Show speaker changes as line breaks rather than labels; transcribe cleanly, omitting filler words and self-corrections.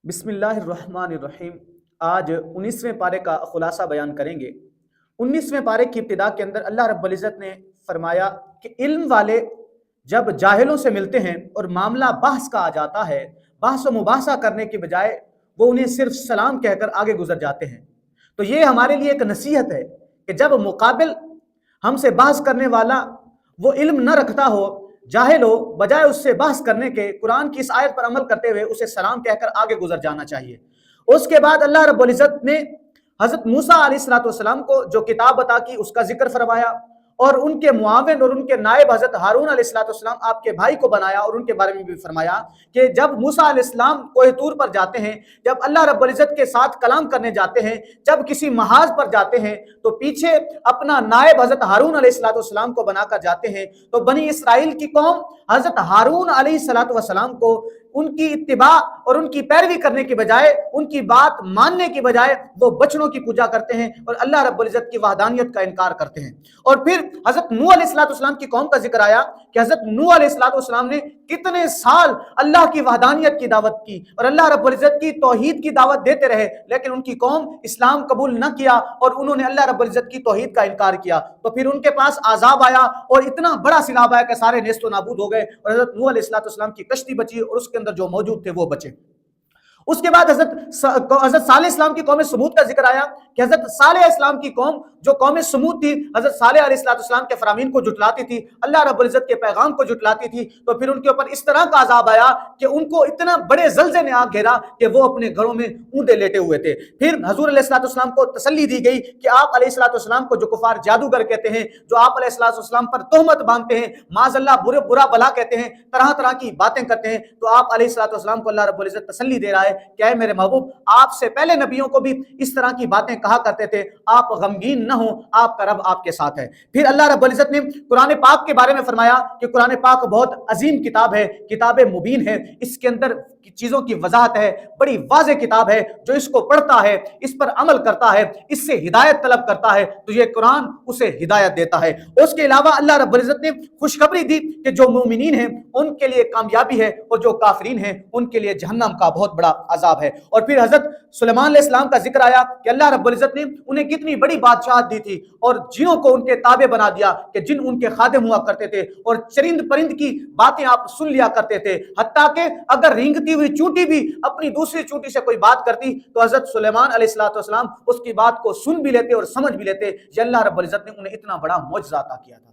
بسم اللہ الرحمن الرحیم۔ آج 19ویں پارے کا خلاصہ بیان کریں گے۔ 19ویں پارے کی ابتدا کے اندر اللہ رب العزت نے فرمایا کہ علم والے جب جاہلوں سے ملتے ہیں اور معاملہ بحث کا آ جاتا ہے، بحث و مباحثہ کرنے کی بجائے وہ انہیں صرف سلام کہہ کر آگے گزر جاتے ہیں۔ تو یہ ہمارے لیے ایک نصیحت ہے کہ جب مقابل ہم سے بحث کرنے والا وہ علم نہ رکھتا ہو، جاہل ہو، بجائے اس سے بحث کرنے کے قرآن کی اس آیت پر عمل کرتے ہوئے اسے سلام کہہ کر آگے گزر جانا چاہیے۔ اس کے بعد اللہ رب العزت نے حضرت موسیٰ علیہ السلام کو جو کتاب عطا کی اس کا ذکر فرمایا، اور ان کے معاون اور ان کے نائب حضرت ہارون علیہ السلام آپ کے بھائی کو بنایا، اور ان کے بارے میں بھی فرمایا کہ جب موسیٰ علیہ السلام کوہ طور پر جاتے ہیں، جب اللہ رب العزت کے ساتھ کلام کرنے جاتے ہیں، جب کسی محاذ پر جاتے ہیں تو پیچھے اپنا نائب حضرت ہارون علیہ السلام کو بنا کر جاتے ہیں۔ تو بنی اسرائیل کی قوم حضرت ہارون علیہ السلام کو ان کی اتباع اور ان کی پیروی کرنے کی بجائے، ان کی بات ماننے کی بجائے وہ بچڑوں کی پوجا کرتے ہیں اور اللہ رب العزت کی وحدانیت کا انکار کرتے ہیں۔ اور پھر حضرت نوح علیہ السلام کی قوم کا ذکر آیا کہ حضرت نوح علیہ السلام نے کتنے سال اللہ کی وحدانیت کی دعوت کی اور اللہ رب العزت کی توحید کی دعوت دیتے رہے، لیکن ان کی قوم اسلام قبول نہ کیا اور انہوں نے اللہ رب العزت کی توحید کا انکار کیا۔ تو پھر ان کے پاس عذاب آیا اور اتنا بڑا سیلاب آیا کہ سارے نیست و نابود ہو گئے، اور حضرت نوح علیہ السلام کی کشتی بچی اور اس کے اندر جو موجود تھے وہ بچے۔ اس کے بعد حضرت صالح اسلام کی قوم سمود کا ذکر آیا کہ حضرت صالح اسلام کی قوم جو قوم سمود تھی، حضرت صالح علیہ السلام کے فرامین کو جھٹلاتی تھی، اللہ رب العزت کے پیغام کو جھٹلاتی تھی، تو پھر ان کے اوپر اس طرح کا عذاب آیا کہ ان کو اتنا بڑے زلزلے نے آ گھیرا کہ وہ اپنے گھروں میں اونٹے لیٹے ہوئے تھے۔ پھر حضور علیہ السلام کو تسلی دی گئی کہ آپ علیہ السلام کو جو کفار جادوگر کہتے ہیں، جو آپ علیہ السلام پر تہمت باندھتے ہیں، معاذ اللہ برا بلا کہتے ہیں، طرح طرح کی باتیں کرتے ہیں، تو آپ علیہ السلام کو اللہ رب العزت تسلی دے رہا ہے کہ اے میرے محبوب، آپ سے پہلے نبیوں کو بھی اس طرح کی باتیں کہا کرتے تھے، آپ غمگین نہ ہوں، آپ کا رب آپ کے ساتھ ہے۔ پھر اللہ رب العزت نے قرآن پاک کے بارے میں فرمایا کہ قرآن پاک بہت عظیم کتاب ہے، کتاب مبین ہے، اس کے اندر چیزوں کی وضاحت ہے، بڑی واضح کتاب ہے، جو اس کو پڑھتا ہے، اس پر عمل کرتا ہے، اس سے ہدایت طلب کرتا ہے تو یہ قرآن اسے ہدایت دیتا ہے۔ اس کے علاوہ اللہ رب العزت نے خوشخبری دی کہ جو مومنین ہیں ان کے لیے کامیابی ہے، اور جو کافرین ہیں ان کے لیے جہنم کا بہت بڑا عذاب ہے۔ اور پھر حضرت سلیمان علیہ السلام کا ذکر آیا کہ اللہ رب العزت نے انہیں کتنی بڑی بادشاہت دی تھی اور جنوں کو ان کے تابع بنا دیا کہ جن ان کے خادم ہوا کرتے تھے، اور چرند پرند کی باتیں آپ سن لیا کرتے تھے، حتیٰ کہ اگر رینگتی ہوئی چونٹی بھی اپنی دوسری چونٹی سے کوئی بات کرتی تو حضرت سلیمان علیہ السلام اس کی بات کو سن بھی لیتے اور سمجھ بھی لیتے۔ یہ اللہ رب العزت نے انہیں اتنا بڑا معجزہ عطا کیا تھا۔